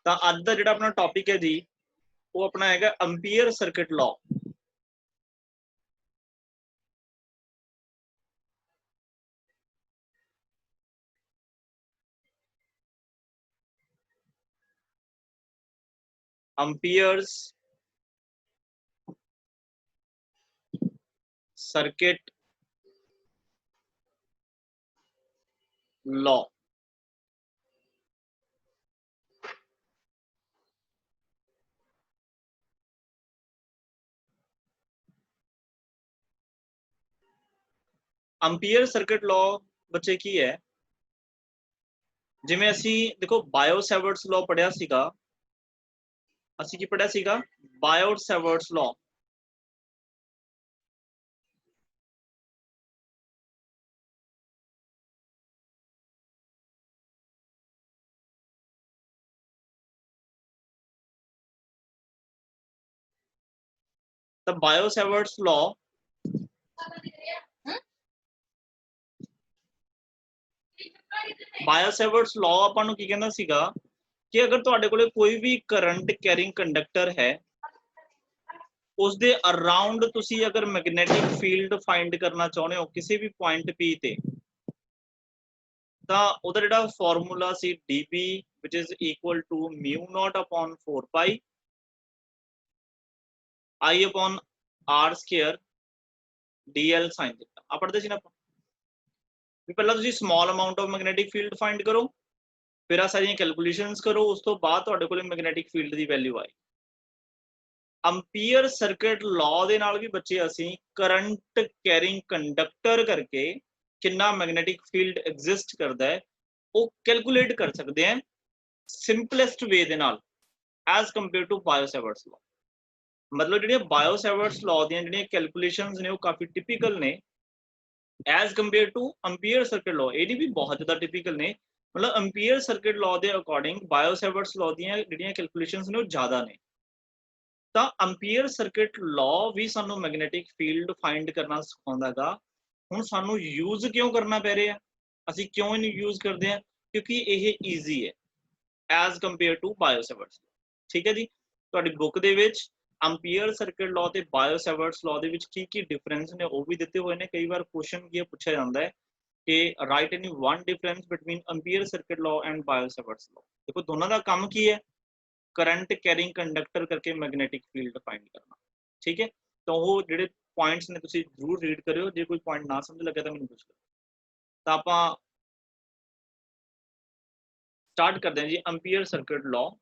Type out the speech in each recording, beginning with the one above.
ਤਾਂ ਅੱਜ ਦਾ ਜਿਹੜਾ ਆਪਣਾ ਟੌਪਿਕ ਹੈ ਜੀ ਉਹ ਆਪਣਾ ਹੈਗਾ ampere circuit law. Amperes circuit law. Ampere circuit law बच्चे की है, जिवें असी देखो बायो-सैवर्ट्स लॉ पढ़िया सीगा, असी की पढ़िया सीगा बायो-सैवर्ट्स लॉ। तो बायो-सैवर्ट्स लॉ बायो-सैवर्ट्स लॉ ਆਪਾਂ ਨੂੰ ਕੀ ਕਹਿੰਦਾ ਸੀਗਾ ਕਿ ਅਗਰ ਤੁਹਾਡੇ ਕੋਲੇ ਕੋਈ ਵੀ ਕਰੰਟ ਕੈਰਿੰਗ ਕੰਡਕਟਰ ਹੈ, ਉਸ ਦੇ ਅਰਾਊਂਡ ਤੁਸੀਂ ਅਗਰ ਮੈਗਨੈਟਿਕ ਫੀਲਡ ਫਾਈਂਡ ਕਰਨਾ ਚਾਹੁੰਦੇ ਹੋ ਕਿਸੇ ਵੀ ਪੁਆਇੰਟ P ਤੇ, ਤਾਂ ਉਹਦਾ ਜਿਹੜਾ formula C dB which is equal to mu naught upon 4 pi I upon r square dl sin theta। ਆ ਪੜ੍ਹਦੇ ਸੀ ਨਾ ਆਪਾਂ ਵੀ ਪਹਿਲਾਂ ਤੁਸੀਂ small amount of magnetic field find ਕਰੋ, ਫਿਰ ਆ ਸਾਰੀਆਂ ਕੈਲਕੂਲੇਸ਼ਨਸ ਕਰੋ, ਉਸ ਤੋਂ ਬਾਅਦ ਤੁਹਾਡੇ ਕੋਲੇ ਮੈਗਨੈਟਿਕ ਫੀਲਡ ਦੀ ਵੈਲਿਊ ਆਏ। ਐਂਪੀਅਰ ਸਰਕਿਟ ਲਾਅ ਦੇ ਨਾਲ ਵੀ ਬੱਚੇ ਅਸੀਂ ਕਰੰਟ ਕੈਰਿੰਗ ਕੰਡਕਟਰ ਕਰਕੇ ਕਿੰਨਾ ਮੈਗਨੈਟਿਕ ਫੀਲਡ ਐਗਜ਼ਿਸਟ ਕਰਦਾ ਹੈ ਉਹ ਕੈਲਕੂਲੇਟ ਕਰ ਸਕਦੇ ਹਾਂ ਸਿੰਪਲੈਸਟ ਵੇ ਦੇ ਨਾਲ as compare to Biot Savart's law. ਮਤਲਬ ਜਿਹੜੀਆਂ ਬਾਇਓ-ਸੈਵਰਟਸ ਲਾਅ ਦੀਆਂ ਜਿਹੜੀਆਂ ਕੈਲਕੂਲੇਸ਼ਨਸ ਨੇ ਉਹ ਕਾਫੀ ਟਿਪੀਕਲ ਨੇ as compare to Ampere circuit law. ਇਹ ਨਹੀਂ ਵੀ ਬਹੁਤ ਜ਼ਿਆਦਾ ਟਿਪੀਕਲ ਨੇ, ਮਤਲਬ ਐਂਪੀਅਰ ਸਰਕਿਟ ਲਾਅ ਦੇ ਅਕੋਰਡਿੰਗ ਬਾਇਓ-ਸੈਵਰਟਸ ਲਾਅ ਦੀਆਂ ਜਿਹੜੀਆਂ ਕੈਲਕੂਲੇਸ਼ਨਸ ਨੇ ਉਹ ਜ਼ਿਆਦਾ ਨੇ। ਤਾਂ ਐਂਪੀਅਰ ਸਰਕਿਟ ਲਾਅ ਵੀ ਸਾਨੂੰ ਮੈਗਨੈਟਿਕ ਫੀਲਡ ਫਾਈਂਡ ਕਰਨਾ ਸਿਖਾਉਂਦਾ ਗਾ। ਹੁਣ ਸਾਨੂੰ ਯੂਜ਼ ਕਿਉਂ ਕਰਨਾ ਪੈ ਰਿਹਾ, ਅਸੀਂ ਕਿਉਂ ਇਹਨੂੰ ਯੂਜ਼ ਕਰਦੇ ਹਾਂ, ਕਿਉਂਕਿ ਇਹ ਈਜ਼ੀ ਹੈ ਐਜ਼ ਕੰਪੇਅਰ ਟੂ ਬਾਇਓ-ਸੈਵਰਟਸ। ਠੀਕ ਹੈ ਜੀ, ਤੁਹਾਡੀ ਬੁੱਕ ਦੇ ਵਿੱਚ ਐਂਪੀਅਰ ਸਰਕਿਟ ਲਾਅ ਤੇ ਬਾਇਓ-ਸੈਵਰਟਸ ਲਾਅ ਦੇ ਵਿੱਚ ਕੀ ਕੀ ਡਿਫਰੈਂਸ ਨੇ ਉਹ ਵੀ ਦਿੱਤੇ ਹੋਏ ਨੇ। ਕਈ ਵਾਰ ਕੁਐਸਚਨ ਕੀ ਪੁੱਛਿਆ ਜਾਂਦਾ ਹੈ ਕਿ right any one difference between Ampere circuit law and Biot Savart's law. ਦੇਖੋ ਦੋਨਾਂ ਦਾ ਕੰਮ ਕੀ ਹੈ, करंट कैरिंग कंडक्टर करके मैग्नेटिक फील्ड फाइंड करना। ठीक है, तो वो ਜਿਹੜੇ ਪੁਆਇੰਟਸ ਨੇ ਤੁਸੀਂ ਜ਼ਰੂਰ ਰੀਡ ਕਰਿਓ, ਜੇ ਕੋਈ ਪੁਆਇੰਟ ਨਾ ਸਮਝ ਲੱਗੇ ਤਾਂ ਮੈਨੂੰ ਪੁੱਛ ਲਓ। ਤਾਂ ਆਪਾਂ ਸਟਾਰਟ ਕਰਦੇ ਹਾਂ ਜੀ ਐਂਪੀਅਰ ਸਰਕਿਟ ਲਾਅ।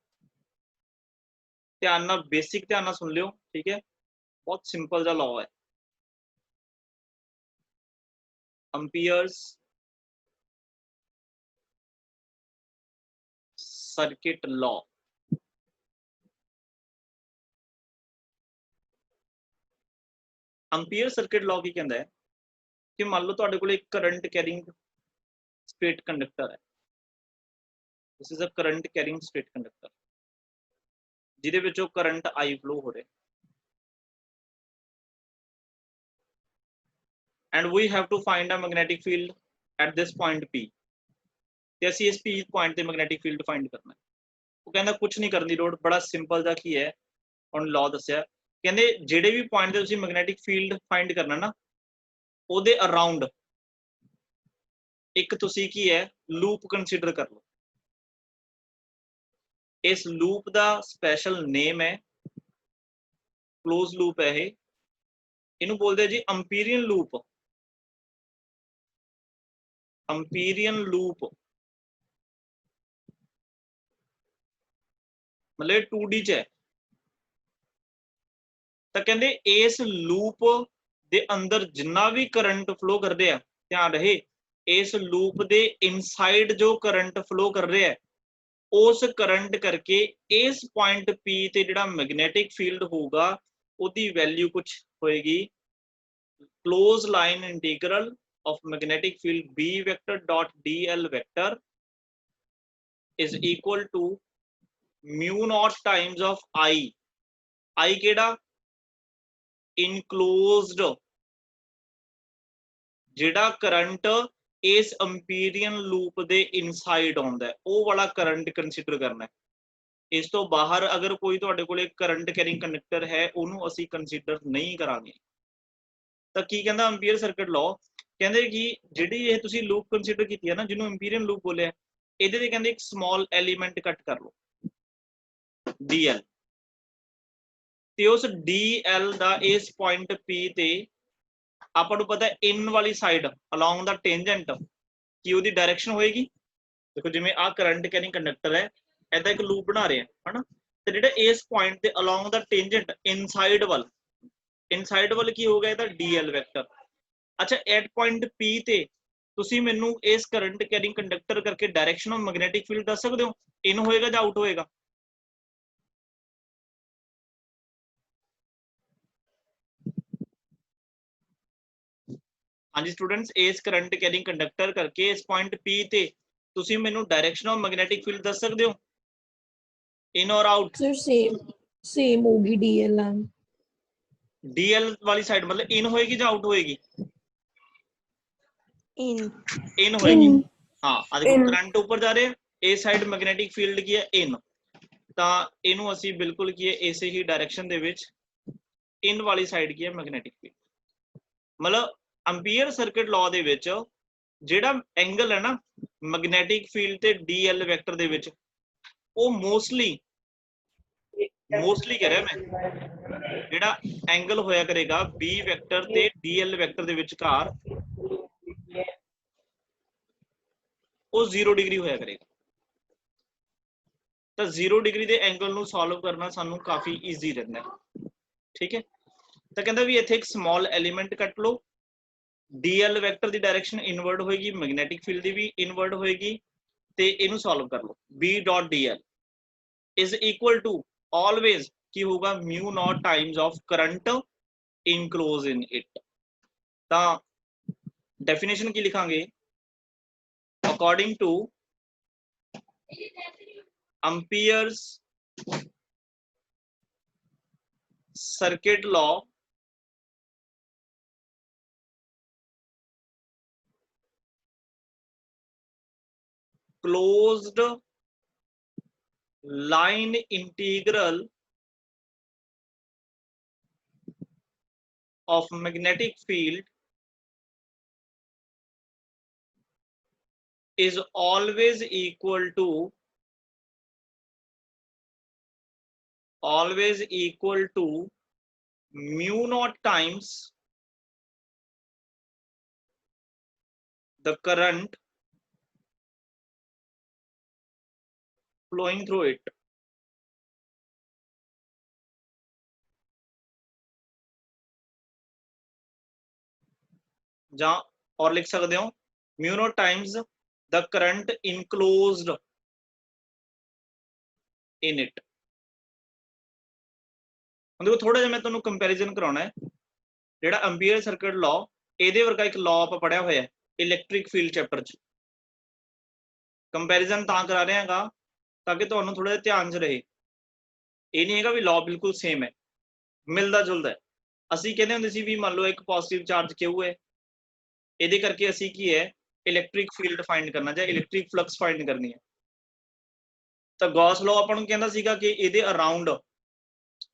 ਧਿਆਨ ਨਾਲ ਬੇਸਿਕ ਧਿਆਨ ਨਾਲ ਸੁਣ ਲਿਓ, ਠੀਕ ਹੈ, ਬਹੁਤ ਸਿੰਪਲ ਜਿਹਾ ਲਾਅ ਹੈ Ampere's circuit law. Ampere circuit law ਕੀ ਕਹਿੰਦਾ ਹੈ ਕਿ ਮੰਨ ਲਓ ਤੁਹਾਡੇ ਕੋਲ ਇੱਕ ਕਰੰਟ ਕੈਰਿੰਗ ਸਟ੍ਰੇਟ ਕੰਡਕਟਰ ਹੈ। This is a current carrying straight conductor ਜਿਹਦੇ ਵਿੱਚੋਂ ਕਰੰਟ I ਫਲੋ ਹੋ ਰਿਹਾ, and we have to find a magnetic field at this point P। ਤੇ ਅਸੀਂ ਇਸ P ਪੁਆਇੰਟ ਤੇ ਮੈਗਨੈਟਿਕ ਫੀਲਡ ਫਾਈਂਡ ਕਰਨਾ ਹੈ। ਉਹ ਕਹਿੰਦਾ ਕੁਝ ਨਹੀਂ ਕਰਨ ਦੀ ਲੋੜ, ਬੜਾ ਸਿੰਪਲ ਜਿਹਾ ਕੀ ਹੈ ਹੁਣ ਲਾਅ ਦੱਸਿਆ, ਕਹਿੰਦੇ ਜਿਹੜੇ ਵੀ ਪੁਆਇੰਟ ਤੇ ਤੁਸੀਂ ਮੈਗਨੈਟਿਕ ਫੀਲਡ ਫਾਈਂਡ ਕਰਨਾ ਨਾ ਉਹਦੇ ਅਰਾਊਂਡ ਇੱਕ ਤੁਸੀਂ ਕੀ ਹੈ ਲੂਪ ਕੰਸੀਡਰ ਕਰ ਲਓ। ਇਸ ਲੂਪ ਦਾ ਸਪੈਸ਼ਲ ਨੇਮ ਹੈ ਕਲੋਜ਼ ਲੂਪ ਹੈ, ਇਹਨੂੰ ਬੋਲਦੇ ਜੀ ਐਂਪੀਰੀਅਨ ਲੂਪ। ਐਂਪੀਰੀਅਨ ਲੂਪ ਮਤਲਬ 2D ਚ ਹੈ। ਤਾਂ ਕਹਿੰਦੇ ਇਸ ਲੂਪ ਦੇ ਅੰਦਰ ਜਿੰਨਾ ਵੀ ਕਰੰਟ ਫਲੋ ਕਰਦੇ ਆ, ਧਿਆਨ ਰਹੇ ਇਸ ਲੂਪ ਦੇ ਇਨਸਾਈਡ ਜੋ ਕਰੰਟ ਫਲੋ ਕਰ ਰਿਹਾ ਉਸ ਕਰੰਟ ਕਰਕੇ ਇਸ ਪੁਆਇੰਟ P ਤੇ ਜਿਹੜਾ ਮੈਗਨੈਟਿਕ ਫੀਲਡ ਹੋਊਗਾ ਉਹਦੀ ਵੈਲਿਊ ਕੁਝ ਹੋਏਗੀ close line integral of magnetic field B vector dot dl vector is equal to mu naught times of I ਕਿਹੜਾ enclosed ਜਿਹੜਾ ਕਰੰਟ ਇਸ ਐਂਪੀਰੀਅਨ ਲੂਪ ਦੇ ਇਨਸਾਈਡ ਆਉਂਦਾ ਉਹ ਵਾਲਾ ਕਰੰਟ ਕੰਸੀਡਰ ਕਰਨਾ ਹੈ। इस तो बाहर अगर कोई तुहाडे कोले करंट कैरिंग कंडक्टर है उन्होंने असी कंसीडर नहीं करांगे। तो की कहंदा एम्पीयर सर्किट लॉ कहंदे कि जिहड़ी ये तुसी लूप कंसीडर कीती है ना जिन्हों एम्पीरियन लूप बोलिया ਇਹਦੇ ਤੇ ਕਹਿੰਦੇ ਇੱਕ small element ਕੱਟ ਕਰ ਲਓ dl ਤੇ ਉਸ dl ਦਾ ਇਸ ਪੁਆਇੰਟ p ਤੇ ਆਪਾਂ ਨੂੰ ਪਤਾ ਇਨ ਵਾਲੀ ਸਾਈਡ along ਦਾ ਟੈਂਜੈਂਟ ਕੀ ਉਹਦੀ ਡਾਇਰੈਕਸ਼ਨ ਹੋਏਗੀ। ਦੇਖੋ ਜਿਵੇਂ ਆ ਕਰੰਟ ਕੈਰਿੰਗ ਕੰਡਕਟਰ ਹੈ ਐਦਾਂ ਇੱਕ ਲੂਪ ਬਣਾ ਰਹੇ ਆ ਹਨਾ ਤੇ ਜਿਹੜਾ ਇਸ ਪੁਆਇੰਟ ਤੇ along ਦਾ ਟੈਂਜੈਂਟ ਇਨਸਾਈਡ ਵੱਲ ਕੀ ਹੋਗਾ ਇਹਦਾ dl ਵੈਕਟਰ। ਅੱਛਾ ਐਟ ਪੁਆਇੰਟ p ਤੇ ਤੁਸੀਂ ਮੈਨੂੰ ਇਸ ਕਰੰਟ ਕੈਰਿੰਗ ਕੰਡਕਟਰ ਕਰਕੇ ਡਾਇਰੈਕਸ਼ਨ ਆਫ ਮੈਗਨੈਟਿਕ ਫੀਲਡ ਦੱਸ ਸਕਦੇ ਹੋ ਇਨ ਹੋਏਗਾ ਜਾਂ ਆਊਟ ਹੋਏਗਾ। ਹਾਂਜੀ ਸਟੂडेंट्स ਇਸ ਕਰੰਟ ਕੈਰਿੰਗ ਕੰਡਕਟਰ ਕਰਕੇ ਇਸ ਪੁਆਇੰਟ p ਤੇ ਤੁਸੀਂ ਮੈਨੂੰ ਡਾਇਰੈਕਸ਼ਨ ਆਫ ਮੈਗਨੈਟਿਕ ਫੀਲਡ ਦੱਸ ਸਕਦੇ ਹੋ ਇਨ ਔਰ ਆਊਟ। सर सेम होगी dl वाली साइड मतलब इन होएगी या आउट होएगी इन होएगी। हाँ आ देखो करंट ऊपर जा रहे हैं ए साइड मैग्नेटिक फील्ड की है इन ਤਾਂ ਇਹਨੂੰ ਅਸੀਂ ਬਿਲਕੁਲ ਕੀ ਹੈ ਇਸੇ ਹੀ ਡਾਇਰੈਕਸ਼ਨ ਦੇ ਵਿੱਚ ਇਨ ਵਾਲੀ ਸਾਈਡ ਕੀ ਹੈ ਮੈਗਨੈਟਿਕ ਫੀਲਡ। ਮਤਲਬ ਐਂਪੀਅਰ ਸਰਕਟ ਲਾਅ ਦੇ ਵਿੱਚ ਜਿਹੜਾ ਐਂਗਲ ਹੈ ਨਾ ਮੈਗਨੈਟਿਕ ਫੀਲਡ ਤੇ ਡੀਐਲ ਵੈਕਟਰ ਦੇ ਵਿੱਚ ਉਹ ਮੋਸਟਲੀ कह रहा मैं ਜਿਹੜਾ ਐਂਗਲ ਹੋਇਆ ਕਰੇਗਾ b ਵੈਕਟਰ ਤੇ dl ਵੈਕਟਰ ਦੇ ਵਿਚਕਾਰ ਉਹ 0 ਡਿਗਰੀ ਹੋਇਆ ਕਰੇਗਾ। ਤਾਂ 0 ਡਿਗਰੀ ਦੇ ਐਂਗਲ ਨੂੰ ਸੋਲਵ ਕਰਨਾ ਸਾਨੂੰ ਕਾਫੀ ਈਜ਼ੀ ਰਹਿੰਦਾ ਹੈ ਠੀਕ ਹੈ। ਤਾਂ ਕਹਿੰਦਾ ਵੀ ਇੱਥੇ ਇੱਕ ਸਮਾਲ ਐਲੀਮੈਂਟ ਕੱਟ ਲਓ dl ਵੈਕਟਰ ਦੀ ਡਾਇਰੈਕਸ਼ਨ ਇਨਵਰਟ ਹੋਏਗੀ ਮੈਗਨੈਟਿਕ ਫੀਲਡ ਦੀ ਵੀ ਇਨਵਰਟ ਹੋਏਗੀ ਤੇ ਇਹਨੂੰ ਸੋਲਵ ਕਰ ਲਓ b.dl is equal to always ਕੀ ਹੋਊਗਾ mu naught times of current enclosed in it। ਤਾਂ definition ਕੀ ਲਿਖਾਂਗੇ according to Ampere's circuit law closed line integral of magnetic field is always equal to mu naught times the current flowing through it। ਜਾਂ और लिख सकते हो mu naught times the current enclosed in it। ਹੁਣ ਦੇਖੋ ਥੋੜਾ ਜਿਹਾ ਮੈਂ ਤੁਹਾਨੂੰ ਕੰਪੈਰੀਜ਼ਨ ਕਰਾਉਣਾ ਹੈ ਜਿਹੜਾ ਐਂਪੀਅਰ ਸਰਕਟ ਲਾਅ ਇਹਦੇ ਵਰਗਾ ਇੱਕ ਲਾਅ ਆਪਾਂ ਪੜਿਆ ਹੋਇਆ ਹੈ ਇਲੈਕਟ੍ਰਿਕ ਫੀਲਡ ਚੈਪਟਰ 'ਚ। ਕੰਪੈਰੀਜ਼ਨ ਤਾਂ ਕਰਾ ਰਹੇ ਹਾਂਗਾ ਤਾਂ ਕਿ ਤੁਹਾਨੂੰ ਥੋੜਾ ਜਿਹਾ ਧਿਆਨ 'ਚ ਰਹੇ ਇਹ ਨਹੀਂ ਹੈਗਾ ਵੀ ਲਾਅ ਬਿਲਕੁਲ ਸੇਮ ਹੈ ਮਿਲਦਾ ਜੁਲਦਾ ਹੈ। ਅਸੀਂ ਕਹਿੰਦੇ ਹੁੰਦੇ ਸੀ ਵੀ ਮੰਨ ਲਓ ਇੱਕ ਪੋਜ਼ਿਟਿਵ ਚਾਰਜ ਕਿਉਂ ਹੈ ਇਹਦੇ ਕਰਕੇ ਅਸੀਂ ਕੀ ਹੈ ਇਲੈਕਟ੍ਰਿਕ ਫੀਲਡ ਫਾਈਂਡ ਕਰਨਾ ਜਾਂ ਇਲੈਕਟ੍ਰਿਕ ਫਲਕਸ ਫਾਈਂਡ ਕਰਨੀ ਹੈ। ਤਾਂ ਗੌਸ ਲਾਅ ਆਪਾਂ ਨੂੰ ਕਹਿੰਦਾ ਸੀਗਾ ਕਿ ਇਹਦੇ ਅਰਾਊਂਡ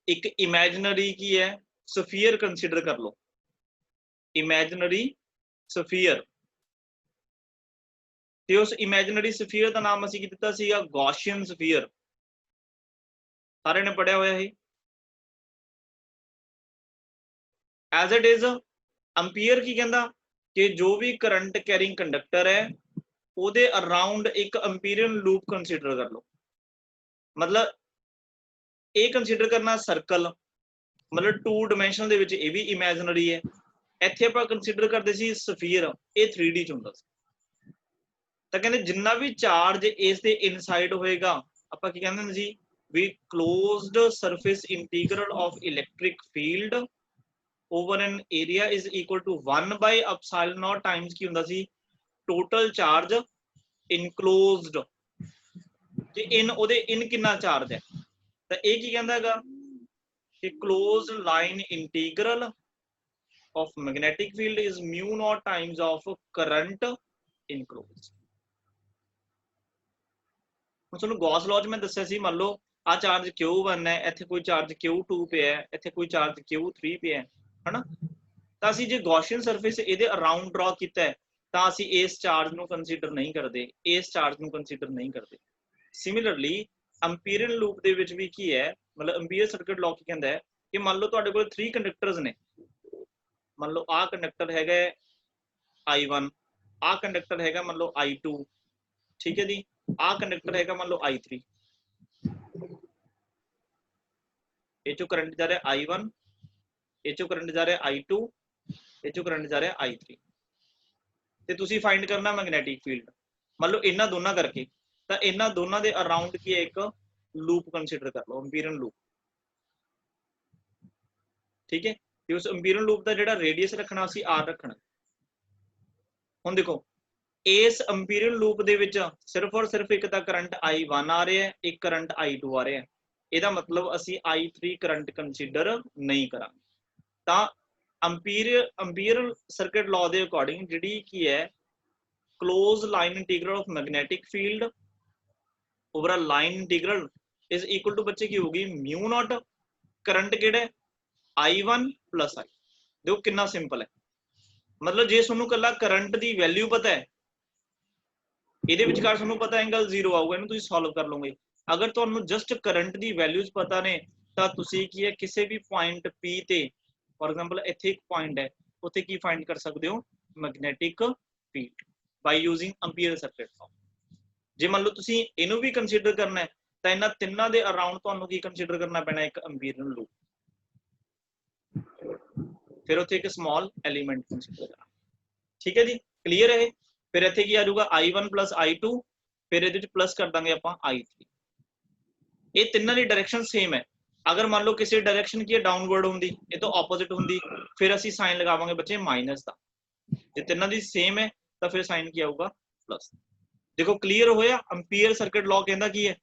ਇੱਕ ਇਮੈਜਨਰੀ ਕੀ ਹੈ ਸਫੀਅਰ ਕੰਸੀਡਰ ਕਰ ਲਓ ਇਮੈਜਨਰੀ ਸਫੀਅਰ ਤੇ ਉਸ ਇਮੈਜਨਰੀ ਸਫੀਅਰ ਦਾ ਨਾਮ ਅਸੀਂ ਕੀ ਦਿੱਤਾ ਸੀਗਾ ਗੌਸੀਅਨ ਸਫੀਅਰ। ਸਾਰਿਆਂ ਨੇ ਪੜਿਆ ਹੋਇਆ ਹੈ ਐਜ਼ ਇਟ ਇਜ਼ ਐਂਪੀਅਰ ਕੀ ਕਹਿੰਦਾ ਕਿ ਜੋ ਵੀ ਕਰੰਟ ਕੈਰਿੰਗ ਕੰਡਕਟਰ ਹੈ ਉਹਦੇ ਅਰਾਊਂਡ ਇੱਕ ਐਂਪੀਰੀਅਨ ਲੂਪ ਕੰਸੀਡਰ ਕਰ ਲਓ। ਮਤਲਬ ਇਹ ਕੰਸੀਡਰ ਕਰਨਾ ਸਰਕਲ ਮਤਲਬ 2 ਡਾਈਮੈਂਸ਼ਨਲ ਦੇ ਵਿੱਚ ਇਹ ਵੀ ਇਮੈਜਨਰੀ ਹੈ। ਇੱਥੇ ਆਪਾਂ ਕੰਸੀਡਰ ਕਰਦੇ ਸੀ ਸਫੀਅਰ ਇਹ 3D 'ਚ ਹੁੰਦਾ ਸੀ। ਤਾਂ ਕਹਿੰਦੇ ਜਿੰਨਾ ਵੀ ਚਾਰਜ ਇਸ ਦੇ ਇਨਸਾਈਡ ਹੋਏਗਾ ਆਪਾਂ ਕੀ ਕਹਿੰਦੇ ਹੁੰਦੇ ਸੀ ਵੀ closed surface integral of electric field over an area is equal to 1 by epsilon naught times ਕੀ ਹੁੰਦਾ ਸੀ total charge enclosed ਤੇ in ਉਹਦੇ in ਕਿੰਨਾ ਚਾਰਜ ਹੈ ਤਾਂ ਇਹ ਕੀ ਕਹਿੰਦਾ ਹੈਗਾ ਕਿ closed line integral of magnetic field is mu naught times of current enclosed। ਹੁਣ ਤੁਹਾਨੂੰ ਗੌਸ ਲਾਅ 'ਚ ਮੈਂ ਦੱਸਿਆ ਸੀ ਮੰਨ ਲਓ ਆ ਚਾਰਜ Q1 ਹੈ, ਇੱਥੇ ਕੋਈ ਚਾਰਜ Q2 ਪਿਆ ਹੈ, ਇੱਥੇ ਕੋਈ ਚਾਰਜ Q3 ਪਿਆ ਹੈ ਨਾ। ਤਾਂ ਅਸੀਂ ਜੇ ਗੌਸੀਅਨ ਸਰਫੇਸ ਇਹਦੇ ਅਰਾਊਂਡ ਡਰਾ ਕੀਤਾ ਹੈ ਤਾਂ ਅਸੀਂ ਇਸ ਚਾਰਜ ਨੂੰ ਕੰਸੀਡਰ ਨਹੀਂ ਕਰਦੇ, ਇਸ ਚਾਰਜ ਨੂੰ ਕੰਸੀਡਰ ਨਹੀਂ ਕਰਦੇ। ਸਿਮਿਲਰਲੀ ਐਮਪੀਰੀਅਲ ਲੂਪ ਦੇ ਵਿੱਚ ਵੀ ਕੀ ਹੈ, ਮਤਲਬ ਐਮਪੀਰੀਅਲ ਸਰਕਟ ਲਾਅ ਕੀ ਕਹਿੰਦਾ ਹੈ ਕਿ ਮੰਨ ਲਓ ਤੁਹਾਡੇ ਕੋਲ 3 ਕੰਡਕਟਰਸ ਨੇ, ਮੰਨ ਲਓ ਆਹ ਕੰਡਕਟਰ ਹੈਗਾ I1, ਆਹ ਕੰਡਕਟਰ ਹੈਗਾ ਮੰਨ ਲਓ I2, ਠੀਕ ਹੈ ਜੀ, ਆਹ ਕੰਡਕਟਰ ਹੈਗਾ ਮੰਨ ਲਓ I3। ਇਹ ਚੋਂ ਕਰੰਟ ਜਾ ਰਿਹਾ I1, ਇਹ ਚੋਂ ਕਰੰਟ ਜਾ ਰਿਹਾ I2, ਇਹ ਚੋਂ ਕਰੰਟ ਜਾ ਰਿਹਾ I3। ਤੇ ਤੁਸੀਂ ਫਾਈਂਡ ਕਰਨਾ ਮੈਗਨੈਟਿਕ ਫੀਲਡ, ਮੰਨ ਲਓ ਇਹਨਾਂ ਦੋਨਾਂ ਕਰਕੇ, ਤਾਂ ਇਹਨਾਂ ਦੋਨਾਂ ਦੇ ਅਰਾਊਂਡ ਕੀ ਹੈ, ਇੱਕ ਲੂਪ ਕੰਸੀਡਰ ਕਰ ਲਓ, ਐਮਪੀਰੀਅਲ ਲੂਪ, ਠੀਕ ਹੈ। ਤੇ ਉਸ ਐਮਪੀਰੀਅਲ ਲੂਪ ਦਾ ਜਿਹੜਾ ਰੇਡੀਅਸ ਰੱਖਣਾ ਅਸੀਂ R ਰੱਖਣਾ। ਹੁਣ ਦੇਖੋ ਇਸ ਐਮਪੀਰੀਅਲ ਲੂਪ ਦੇ ਵਿੱਚ ਸਿਰਫ ਔਰ ਸਿਰਫ ਇੱਕ ਤਾਂ ਕਰੰਟ I1 ਆ ਰਿਹਾ ਹੈ, ਇੱਕ ਕਰੰਟ I2 ਆ ਰਿਹਾ ਹੈ। ਇਹਦਾ ਮਤਲਬ ਅਸੀਂ I3 ਕਰੰਟ ਕੰਸੀਡਰ ਨਹੀਂ ਕਰਾਂਗੇ। ਤਾਂ ਐਮਪੀਰੀਅਲ ਸਰਕਟ ਲਾਅ ਦੇ ਅਕੋਰਡਿੰਗ ਜਿਹੜੀ ਕੀ ਹੈ, closed line integral of magnetic field over a line integral is equal to ਬੱਚੇ ਕੀ ਹੋਗੀ, mu naught ਕਰੰਟ ਕਿਹੜਾ ਹੈ I1 plus I। ਦੇਖੋ ਕਿੰਨਾ ਸਿੰਪਲ ਹੈ, ਮਤਲਬ ਜੇ ਤੁਹਾਨੂੰ ਕੱਲਾ ਕਰੰਟ ਦੀ ਵੈਲਿਊ ਪਤਾ ਹੈ, ਇਹਦੇ ਵਿਚਕਾਰ ਤੁਹਾਨੂੰ ਪਤਾ ਐਂਗਲ 0 ਆਊਗਾ, ਇਹਨੂੰ ਤੁਸੀਂ ਸੋਲਵ ਕਰ ਲਓਗੇ। ਅਗਰ ਤੁਹਾਨੂੰ ਜਸਟ ਕਰੰਟ ਦੀ ਵੈਲਿਊਜ਼ ਪਤਾ ਨੇ ਤਾਂ ਤੁਸੀਂ ਕੀ ਹੈ, ਕਿਸੇ ਵੀ ਪੁਆਇੰਟ P ਤੇ, ਫੋਰ ਐਗਜ਼ਾਮਪਲ ਇੱਥੇ ਇੱਕ ਪੁਆਇੰਟ ਹੈ, ਉੱਥੇ ਕੀ ਫਾਈਂਡ ਕਰ ਸਕਦੇ ਹੋ, ਮੈਗਨੈਟਿਕ ਫੀਲਡ ਬਾਈ ਯੂਜ਼ਿੰਗ ਐਮਪੀਰੀਅਲ ਸਰਕਟ ਲਾਅ। ਜੇ ਮੰਨ ਲਓ ਤੁਸੀਂ ਇਹਨੂੰ ਵੀ ਕੰਸੀਡਰ ਕਰਨਾ ਹੈ ਤਾਂ ਇਹਨਾਂ ਤਿੰਨਾਂ ਦੇ ਅਰਾਊਂਡ ਤੁਹਾਨੂੰ ਕੀ ਕੰਸੀਡਰ ਕਰਨਾ ਪੈਣਾ, ਇੱਕ ਐਮਪੀਰੀਅਲ ਲੂਪ, ਫਿਰ ਉੱਥੇ ਇੱਕ ਸਮਾਲ ਐਲੀਮੈਂਟ ਕੰਸੀਡਰ ਕਰਨਾ, ਠੀਕ ਹੈ ਜੀ, ਕਲੀਅਰ ਹੈ। ਫਿਰ ਇੱਥੇ ਕੀ ਆ ਜਾਊਗਾ I1 plus I2, ਫਿਰ ਇਹਦੇ ਵਿੱਚ ਪਲੱਸ ਕਰ ਦਾਂਗੇ ਆਪਾਂ I3। ਇਹ ਤਿੰਨਾਂ ਦੀ ਡਾਇਰੈਕਸ਼ਨ ਸੇਮ ਹੈ। ਅਗਰ ਮੰਨ ਲਓ ਕਿਸੇ ਡਾਇਰੈਕਸ਼ਨ ਕੀ ਹੈ ਡਾਊਨਵਰਡ ਹੁੰਦੀ, ਇਹ ਤੋਂ ਆਪੋਜ਼ਿਟ ਹੁੰਦੀ, ਫਿਰ ਅਸੀਂ ਸਾਈਨ ਲਗਾਵਾਂਗੇ ਬੱਚੇ ਮਾਈਨਸ ਦਾ। ਜੇ ਤਿੰਨਾਂ ਦੀ ਸੇਮ ਹੈ ਤਾਂ ਫਿਰ ਸਾਈਨ ਕੀ ਆਊਗਾ, ਪਲੱਸ। ਦੇਖੋ ਕਲੀਅਰ ਹੋਇਆ, ਐਮਪੀਰੀਅਲ ਸਰਕਟ ਲਾਅ ਕਹਿੰਦਾ ਕੀ ਹੈ।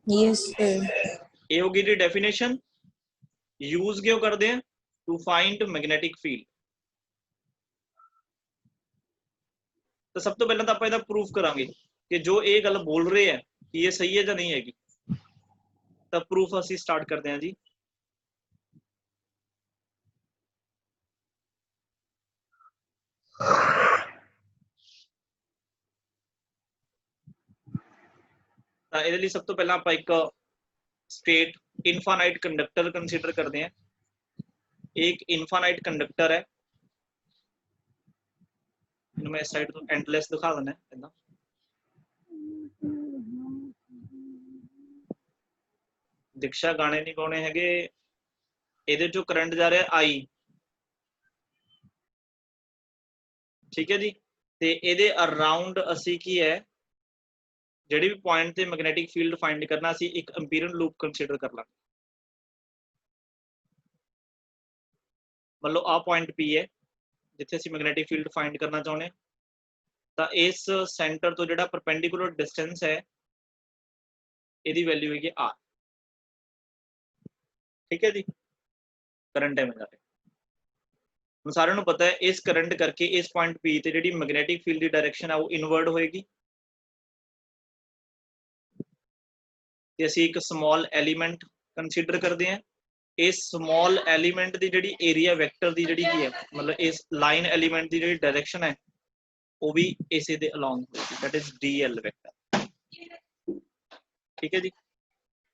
Yes, sir. ਇਹ ਹੋਗੀ ਜੀ ਡੈਫੀਨੇਸ਼ਨ। ਯੂਜ਼ ਕਿਉਂ ਕਰਦੇ ਆ, ਟੂ ਫਾਈਂਡ ਮੈਗਨੈਟਿਕ ਫੀਲਡ। ਤਾਂ ਸਭ ਤੋਂ ਪਹਿਲਾਂ ਤਾਂ ਆਪਾਂ ਇਹਦਾ ਪ੍ਰੂਫ ਕਰਾਂਗੇ ਕਿ ਜੋ ਇਹ ਗੱਲ ਬੋਲ ਰਹੇ ਹੈ ਕਿ ਇਹ ਸਹੀ ਹੈ ਜਾਂ ਨਹੀਂ ਹੈਗੀ। ਤਾਂ ਪ੍ਰੂਫ ਅਸੀਂ ਸਟਾਰਟ ਕਰਦੇ ਹਾਂ ਜੀ। ਤਾਂ ਇਹਦੇ ਲਈ ਸਭ ਤੋਂ ਪਹਿਲਾਂ ਆਪਾਂ ਇੱਕ ਸਟੇਟ ਇਨਫਾਈਨਾਈਟ ਕੰਡਕਟਰ ਕੰਸੀਡਰ ਕਰਦੇ ਹਾਂ। ਇੱਕ ਇਨਫਾਈਨਾਈਟ ਕੰਡਕਟਰ ਹੈ, ਇਹਨੂੰ ਮੈਂ ਇਸ ਸਾਈਡ ਤੋਂ ਐਂਡਲੈਸ ਦਿਖਾ ਦਿੰਦਾ ਇਦਾਂ। ਦੀਕਸ਼ਾ ਗਾਣੇ ਨਹੀਂ ਗਾਉਣੇ ਹੈਗੇ। ਇਹਦੇ ਚੋਂ ਕਰੰਟ ਜਾ ਰਿਹਾ I, ਠੀਕ ਹੈ ਜੀ। ਤੇ ਇਹਦੇ ਅਰਾਊਂਡ ਅਸੀਂ ਕੀ ਹੈ, ਜਿਹੜੇ ਵੀ ਪੁਆਇੰਟ ਤੇ ਮੈਗਨੈਟਿਕ ਫੀਲਡ ਫਾਈਂਡ ਕਰਨਾ, ਅਸੀਂ ਇੱਕ ਐਮਪੀਰੀਅਲ ਲੂਪ ਕੰਸੀਡਰ ਕਰ ਲਾਂਗੇ। ਮਤਲਬ ਆਹ ਪੁਆਇੰਟ P ਹੈ ਜਿੱਥੇ ਅਸੀਂ ਮੈਗਨੈਟਿਕ ਫੀਲਡ ਫਾਈਂਡ ਕਰਨਾ ਚਾਹੁੰਦੇ ਹਾਂ। ਤਾਂ ਇਸ ਸੈਂਟਰ ਤੋਂ ਜਿਹੜਾ ਪਰਪੈਂਡੀਕੂਲਰ ਡਿਸਟੈਂਸ ਹੈ, ਇਹਦੀ ਵੈਲਿਊ ਹੈਗੀ R, ਠੀਕ ਹੈ ਜੀ। ਕਰੰਟ ਹੈ ਮੇਰਾ, ਹੁਣ ਸਾਰਿਆਂ ਨੂੰ ਪਤਾ ਹੈ ਇਸ ਕਰੰਟ ਕਰਕੇ ਇਸ ਪੁਆਇੰਟ P ਤੇ ਜਿਹੜੀ ਮੈਗਨੈਟਿਕ ਫੀਲਡ ਦੀ ਡਾਇਰੈਕਸ਼ਨ ਹੈ ਉਹ ਇਨਵਰਟ ਹੋਏਗੀ। ਤੇ ਅਸੀਂ ਇੱਕ ਸਮਾਲ ਐਲੀਮੈਂਟ ਕੰਸੀਡਰ ਕਰਦੇ ਹਾਂ। ਇਸ ਸਮਾਲ ਐਲੀਮੈਂਟ ਦੀ ਜਿਹੜੀ ਏਰੀਆ ਵੈਕਟਰ ਦੀ ਜਿਹੜੀ ਕੀ ਹੈ, ਮਤਲਬ ਇਸ ਲਾਈਨ ਐਲੀਮੈਂਟ ਦੀ ਜਿਹੜੀ ਡਾਇਰੈਕਸ਼ਨ ਹੈ ਉਹ ਵੀ ਇਸੇ ਦੇ ਅਲੋਂਗ ਹੋਏਗੀ, ਦੈਟ ਇਜ਼ DL ਵੈਕਟਰ, ਠੀਕ ਹੈ ਜੀ।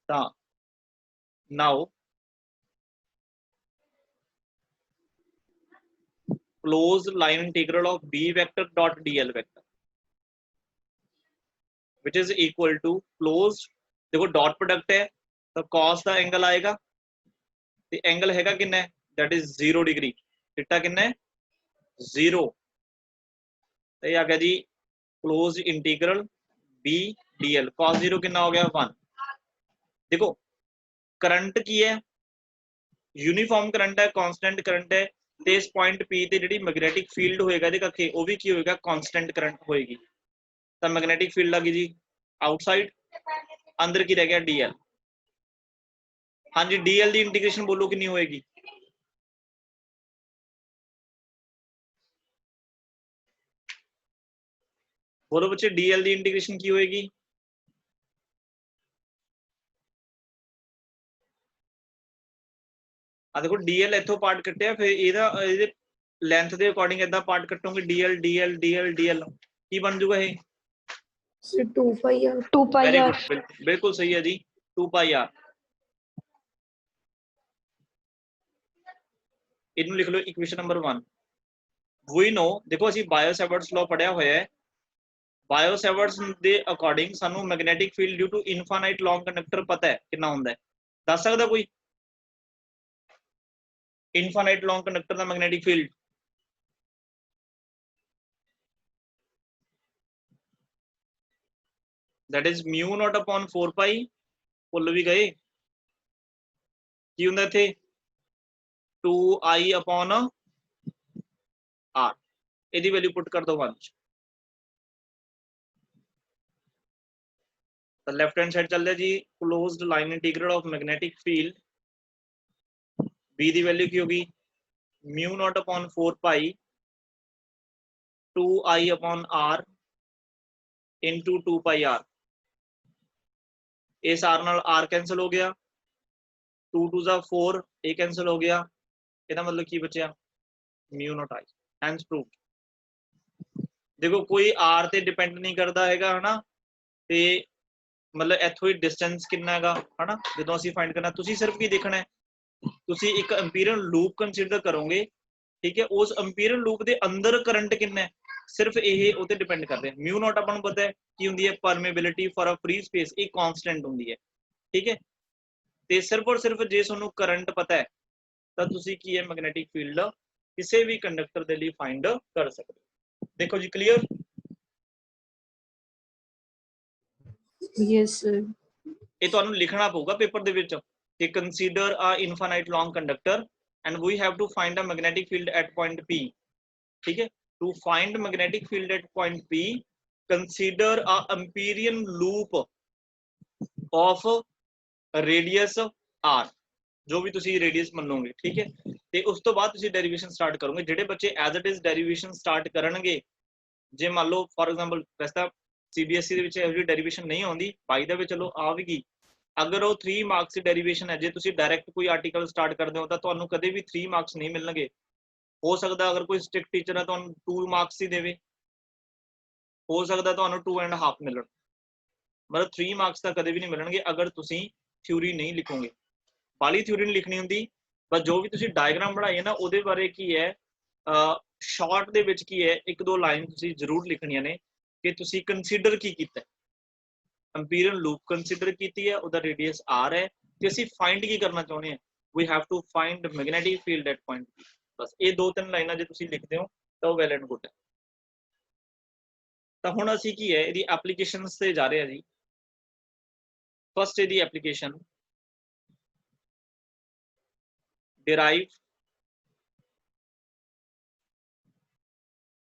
ਤਾਂ ਨਾਓ closed line integral of B vector dot DL vector which is equal to closed, देखो डॉट प्रोडक्ट है तो cos ਦਾ एंगल आएगा ਤੇ एंगल हैगा कितना है, that is 0 डिग्री, थीटा कितना है 0। तो ये आ गया जी closed integral B DL, cos 0 कितना हो गया 1। देखो करंट की है यूनिफॉर्म करंट है, कांस्टेंट करंट है, ਤੇ ਇਸ ਪੁਆਇੰਟ P ਤੇ ਜਿਹੜੀ ਮੈਗਨੈਟਿਕ ਫੀਲਡ ਹੋਏਗਾ ਇਹਦੇ ਕਰਕੇ ਉਹ ਵੀ ਕੀ ਹੋਏਗਾ, ਕਾਂਸਟੈਂਟ ਕਰੰਟ ਹੋਏਗੀ। ਤਾਂ ਮੈਗਨੈਟਿਕ ਫੀਲਡ ਆ ਗਈ ਜੀ ਆਊਟਸਾਈਡ, ਅੰਦਰ ਕੀ ਰਹਿ ਗਿਆ DL। ਹਾਂਜੀ DL ਦੀ ਇੰਟੀਗ੍ਰੇਸ਼ਨ ਬੋਲੋ ਕਿੰਨੀ ਹੋਏਗੀ, ਬੋਲੋ ਬੱਚੇ DL ਦੀ ਇੰਟੀਗ੍ਰੇਸ਼ਨ ਕੀ ਹੋਏਗੀ, आ देखो DL इथों पार्ट कटिया, फिर इहदा लेंथ के अकॉर्डिंग इदा part कटोगे DL DL DL DL की बन जूगा ये? से 2 pi R. 2 pi very R. Good, बिल्कुल सही है जी, 2 पाई आर। इनू लिख लो इक्वेशन नंबर 1। वी नो, देखो असी बायो-सैवर्ट्स लॉ पढ़िया होया है। बायो-सैवर्ट्स दे अकॉर्डिंग सानू magnetic field due to infinite long conductor पता है कितना हुंदा है, दस सकदा कोई? इनफाइनाइट लॉन्ग कंडक्टर दा magnetic field that is mu naught upon 4 pi, भुल भी गए की हुंदा इत्थे 2I अपॉन R। इहदी वैल्यू पुट कर दो 1। तो लेफ्ट हैंड साइड चलता जी, closed line integral of magnetic field B दी वैल्यू की होगी mu naught upon 4 pi 2I upon R into 2 pi R। इस R नाल R कैंसल हो गया, 2 2 जा 4, ये कैंसल हो गया, ਇਹਦਾ मतलब की बचा mu naught I। Hence proved. देखो कोई R ते डिपेंड नहीं करता हैगा, है ना, ते मतलब इथों ही डिस्टेंस कितना हैगा, है ना, जो असीं फाइंड करना, तुसीं सिर्फ की देखना है, तुसीं एक एम्पीरियल लूप कंसीडर करोगे, ठीक है, उस एम्पीरियल लूप के अंदर करंट कितना है, सिर्फ ये उते डिपेंड करते हैं। म्यू नॉट अपन पता है की हुंदी है, permeability for a free space, एक कांस्टेंट हुंदी है, ठीक है। ते सिर्फ और सिर्फ जे तुहानूं करंट पता है तो तुसीं की है मैग्नेटिक फील्ड किसी भी कंडक्टर के लिए फाइंड कर सकते हो। देखो जी क्लीयर? Yes sir. ये तुहानूं लिखना पऊगा पेपर दे विच कि consider a infinite long conductor and we have to find a magnetic field at point P, ठीक है। To find magnetic field at point P consider a Amperian loop of radius R, जो भी तुसी radius मनोगे, ठीक है। ते उस तो बाद तुसी डेरिवेशन स्टार्ट करोगे। जिहड़े बच्चे as it is derivation start करनगे, जे मान लो फॉर एग्जांपल वैसे CBSE ਦੇ ਵਿੱਚ ਇਹੋ ਜਿਹੀ ਡੈਰੀਵੇਸ਼ਨ ਨਹੀਂ ਆਉਂਦੀ, ਬਾਈ ਦਾ ਵੀ ਚਲੋ ਆ ਵੀ ਗਈ। अगर वो 3 मार्क्स की डेरिवेशन है, जे तुसी डायरैक्ट कोई आर्टिकल स्टार्ट करते हो तो तुहानूं कदे भी 3 मार्क्स नहीं मिलणगे। हो सकता अगर कोई स्ट्रिक्ट टीचर है तुहानूं 2 मार्क्स ही देवे, हो सकता तुहानूं 2.5 मिलन, मतलब 3 मार्क्स तो कदे भी नहीं मिलणगे अगर तुसी थ्योरी नहीं लिखोगे। बाली थ्योरी नहीं लिखनी हुंदी, बस जो भी तुसी डायग्राम बनाई है ना उहदे बारे की है शॉर्ट दे विच की है, एक दो लाइन तुसी जरूर लिखणियां ने कि तुसी कंसीडर की कीता है। एम्पीरियल लूप कंसीडर कीती है, उहदा रेडियस R है, ते असीं फाइंड की करना चाहुंदे हैं, we have to find magnetic field at point P। बस ये 2-3 लाइनां जे तुसी लिखदे हो तो वेल एंड गुड है। तो हुण असीं की है इहदी एप्लीकेशनस ते जा रहे हैं जी। फर्स्ट इहदी application derive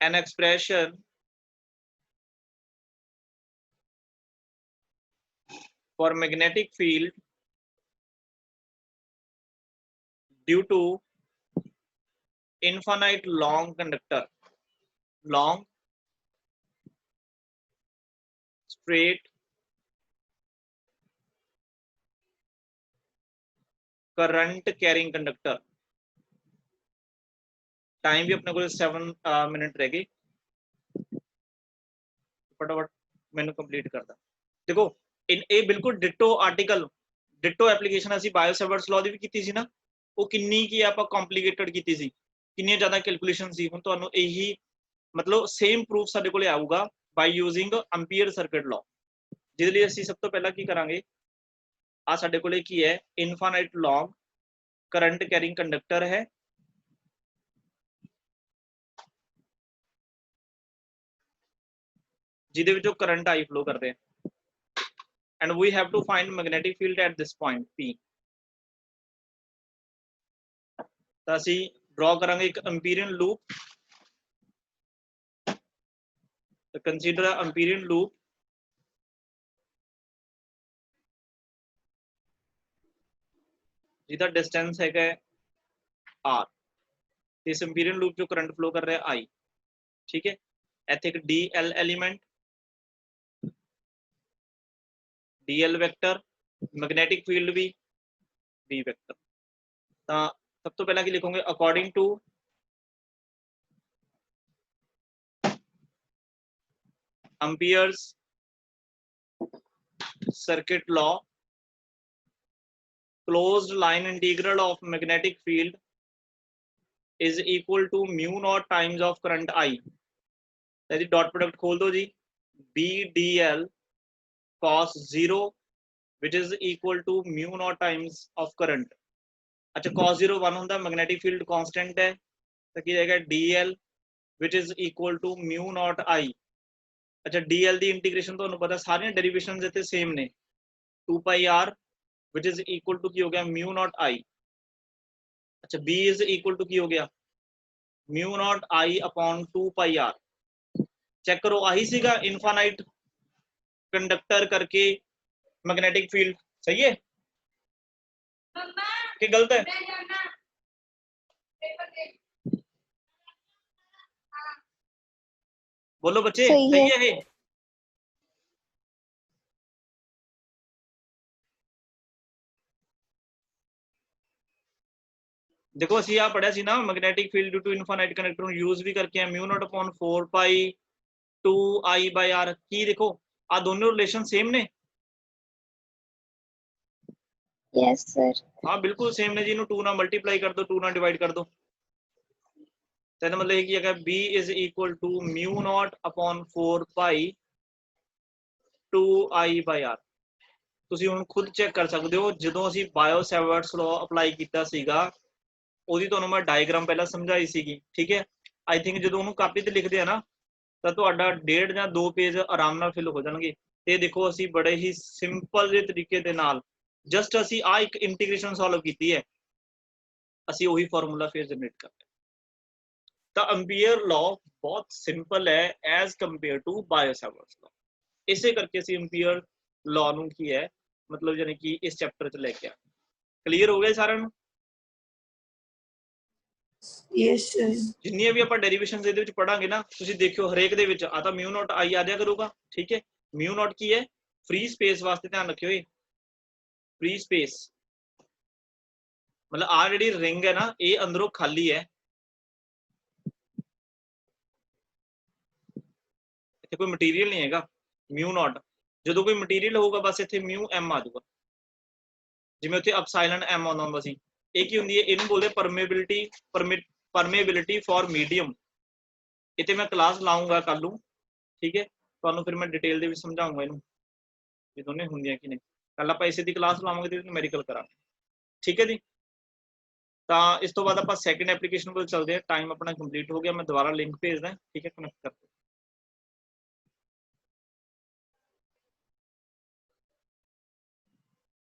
an expression for magnetic field due to infinite long conductor, long straight current carrying conductor। Time भी अपने को 7 मिनट रह गए, फटाफट मैंने कंप्लीट करता। देखो इन ए बिल्कुल डिटो आर्टिकल, डिटो एप्लीकेशन असी बायो-सैवर्ट्स लॉ दी भी कीती सी ना, वो किन्नी की आपां कॉम्प्लिकेटेड कीती सी, किन्नी ज्यादा कैलकुलेशन सी। हुण तुहानूं यही मतलब सेम प्रूफ साडे कोले आऊगा by using Ampere circuit law, जिहदे लई असी सब तो पहला की करांगे, आ साडे कोले की है infinite long current carrying conductor है, जिहदे विचों करंट आई फ्लो करदे हैं, and we have to find magnetic field at this point P। तो असी ड्रॉ करांगे एक एम्पीरियन लूप, तो कंसीडर एम्पीरियन लूप जिहदा डिस्टेंस है R, इस एम्पीरियन लूप जो करंट फ्लो कर रहा है I, ठीक है। इत्थे एक DL element, DL vector, magnetic field भी B वेक्टर। तो सब तो पहला की लिखोगे according to Ampere's circuit law closed line integral of magnetic field is equal to mu naught times of current I। यदि डॉट प्रोडक्ट खोल दो जी, B dl cos 0 which is equal to mu naught times of current। अच्छा cos 0 1 होता है, magnetic field constant है, तो क्या जाएगा dl which is equal to mu naught I। अच्छा dl दी इंटीग्रेशन तो पता सारी डेरिवेशंस इतने सेम ने, 2 pi r which is equal to की हो गया mu naught I। अच्छा b is equal to की हो गया mu naught I upon 2 pi r। Check करो आही सीगा इनफाइनाइट कंडक्टर करके मैग्नेटिक फील्ड, सही है कि गलत है? बोलो बच्चे, सही है ये? देखो ਅਸੀਂ ਆ ਪੜਿਆ ਸੀ ਨਾ magnetic field due to infinite conductor ਨੂੰ ਯੂਜ਼ ਵੀ ਕਰਕੇ ਆ mu naught upon 4 pi 2 I by r। ਕੀ ਦੇਖੋ ਆ ਦੋਨੋਂ ਰਿਲੇਸ਼ਨ सेम ने? Yes sir. हाँ बिल्कुल सेम ने जी, इन्हों 2 ਨਾਲ ਮਲਟੀਪਲਾਈ ਕਰ ਦੋ, 2 ਨਾਲ डिवाइड कर दो, तो मतलब ये की है b is equal to mu naught upon 4 pi 2 I by r। ਤੁਸੀਂ ਹੁਣ खुद चेक कर सकते हो, ਜਦੋਂ ਅਸੀਂ ਬਾਇਓ-ਸੈਵਰਟਸ ਲਾਅ ਅਪਲਾਈ ਕੀਤਾ ਸੀਗਾ ਉਹਦੀ ਤੁਹਾਨੂੰ ਮੈਂ ਡਾਇਗਰਾਮ ਪਹਿਲਾਂ ਸਮਝਾਈ ਸੀਗੀ, ਠੀਕ ਹੈ। ਆਈ ਥਿੰਕ ਜਦੋਂ ਉਹਨੂੰ ਕਾਪੀ ਤੇ ਲਿਖਦੇ ਆ ਨਾ ਤਾਂ ਤੁਹਾਡਾ 1.5 ਜਾਂ 2 ਪੇਜ ਆਰਾਮ ਨਾਲ ਫਿਲ ਹੋ ਜਾਣਗੇ। ਤੇ ਦੇਖੋ ਅਸੀਂ ਬੜੇ ਹੀ ਸਿੰਪਲ ਜਿਹੇ ਤਰੀਕੇ ਦੇ ਨਾਲ ਜਸਟ ਅਸੀਂ ਆ ਇੱਕ ਇੰਟੀਗ੍ਰੇਸ਼ਨ ਸੋਲਵ ਕੀਤੀ ਹੈ, ਅਸੀਂ ਉਹੀ ਫਾਰਮੂਲਾ ਫਿਰ ਜਨਰੇਟ ਕਰਨਾ। ਤਾਂ ਐਂਪੀਅਰ ਲਾਅ ਬਹੁਤ ਸਿੰਪਲ ਹੈ as compare to Biot Savart's law. ਇਸੇ ਕਰਕੇ ਅਸੀਂ ਐਂਪੀਅਰ ਲਾਅ ਨੂੰ ਕੀ ਹੈ मतलब यानी कि इस चैप्टर च लेके आ। क्लीयर हो गया सारा? Yes sir. जिन्नियां भी ਆਪਾਂ ਡੈਰੀਵੇਸ਼ਨਸ ਇਹਦੇ ਵਿੱਚ ਪੜਾਂਗੇ ਨਾ, ਤੁਸੀਂ ਦੇਖਿਓ ਹਰੇਕ ਦੇ ਵਿੱਚ ਆ ਤਾਂ mu naught I ਆ ਜਾਇਆ ਕਰੂਗਾ, ਠੀਕ ਹੈ। mu naught ਕੀ ਹੈ? ਫ੍ਰੀ ਸਪੇਸ ਵਾਸਤੇ ਧਿਆਨ ਰੱਖਿਓ, ਇਹ ਫ੍ਰੀ ਸਪੇਸ मतलब ਆ ਜਿਹੜੀ ਰਿੰਗ ਹੈ ਨਾ ਇਹ ਅੰਦਰੋਂ ਖਾਲੀ ਹੈ, ਇੱਥੇ ਕੋਈ ਮਟੀਰੀਅਲ ਨਹੀਂ ਹੈਗਾ। mu naught ਜਦੋਂ ਕੋਈ ਮਟੀਰੀਅਲ ਹੋਊਗਾ ਬਸ ਇੱਥੇ mu m ਆ ਜਾਊਗਾ, ਜਿਵੇਂ ਉੱਥੇ ਐਪਸਾਈਲਨ m ਆਉਂਦਾ ਹੁੰਦਾ ਸੀ। ਇਹ ਕੀ ਹੁੰਦੀ ਹੈ? ਇਹਨੂੰ ਬੋਲਦੇ परमेबिलिटी फॉर मीडियम। इतने मैं क्लास लाऊंगा कल, ठीक है, तो फिर मैं डिटेल दे समझाऊंगा इनू ये दोनों होंगे कि नहीं। कल आप इसे दी क्लास लावांगे तो न्यूमेरिकल करा, ठीक है जी। तो इस तो बाद आप सैकेंड एप्लीकेशन को चलते हैं। टाइम अपना कंप्लीट हो गया, मैं दोबारा लिंक भेजदा, ठीक है, कनेक्ट कर।